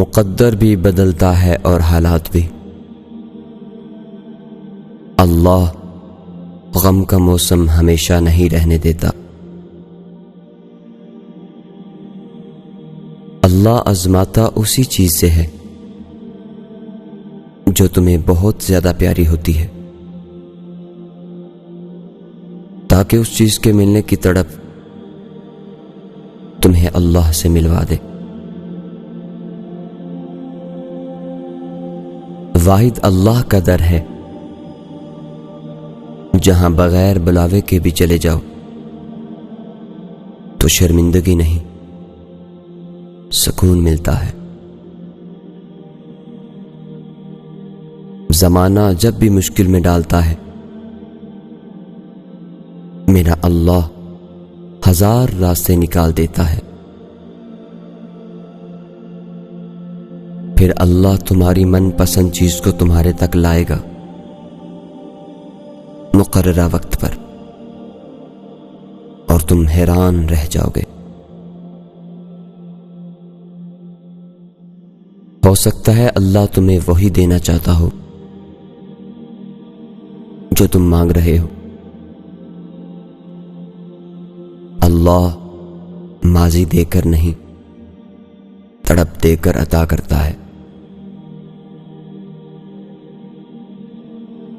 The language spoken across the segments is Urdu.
مقدر بھی بدلتا ہے اور حالات بھی۔ اللہ غم کا موسم ہمیشہ نہیں رہنے دیتا۔ اللہ آزماتا اسی چیز سے ہے جو تمہیں بہت زیادہ پیاری ہوتی ہے، تاکہ اس چیز کے ملنے کی تڑپ تمہیں اللہ سے ملوا دے۔ واحد اللہ کا در ہے جہاں بغیر بلاوے کے بھی چلے جاؤ تو شرمندگی نہیں، سکون ملتا ہے۔ زمانہ جب بھی مشکل میں ڈالتا ہے، میرا اللہ ہزار راستے نکال دیتا ہے۔ پھر اللہ تمہاری من پسند چیز کو تمہارے تک لائے گا مقررہ وقت پر، اور تم حیران رہ جاؤ گے۔ ہو سکتا ہے اللہ تمہیں وہی دینا چاہتا ہو جو تم مانگ رہے ہو۔ اللہ ماضی دے کر نہیں، تڑپ دے کر عطا کرتا ہے۔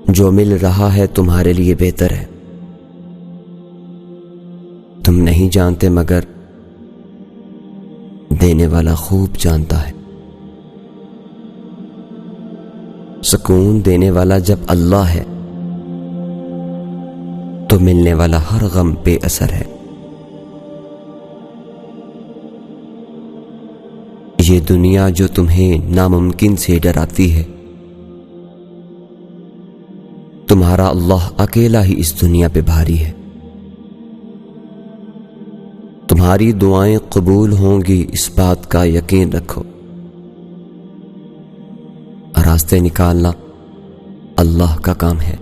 جو مل رہا ہے تمہارے لیے بہتر ہے، تم نہیں جانتے مگر دینے والا خوب جانتا ہے۔ سکون دینے والا جب اللہ ہے تو ملنے والا ہر غم بے اثر ہے۔ یہ دنیا جو تمہیں ناممکن سے ڈراتی ہے، تمہارا اللہ اکیلا ہی اس دنیا پہ بھاری ہے۔ تمہاری دعائیں قبول ہوں گی، اس بات کا یقین رکھو۔ راستے نکالنا اللہ کا کام ہے۔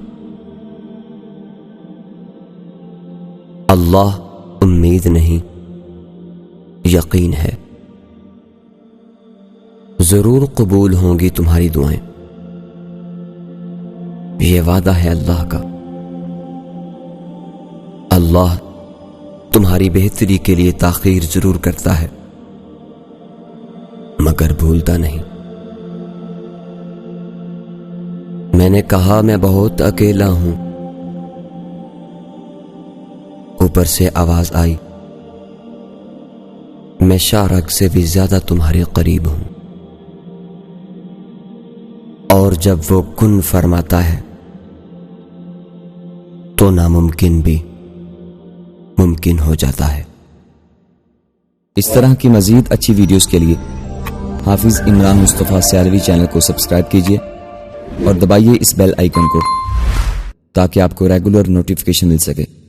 اللہ امید نہیں، یقین ہے۔ ضرور قبول ہوں گی تمہاری دعائیں، یہ وعدہ ہے اللہ کا۔ اللہ تمہاری بہتری کے لیے تاخیر ضرور کرتا ہے مگر بھولتا نہیں۔ میں نے کہا میں بہت اکیلا ہوں، اوپر سے آواز آئی میں شارک سے بھی زیادہ تمہارے قریب ہوں۔ اور جب وہ کن فرماتا ہے تو ناممکن بھی ممکن ہو جاتا ہے۔ اس طرح کی مزید اچھی ویڈیوز کے لیے حافظ عمران مصطفیٰ سیالوی چینل کو سبسکرائب کیجیے اور دبائیے اس بیل آئیکن کو تاکہ آپ کو ریگولر نوٹیفیکیشن مل سکے۔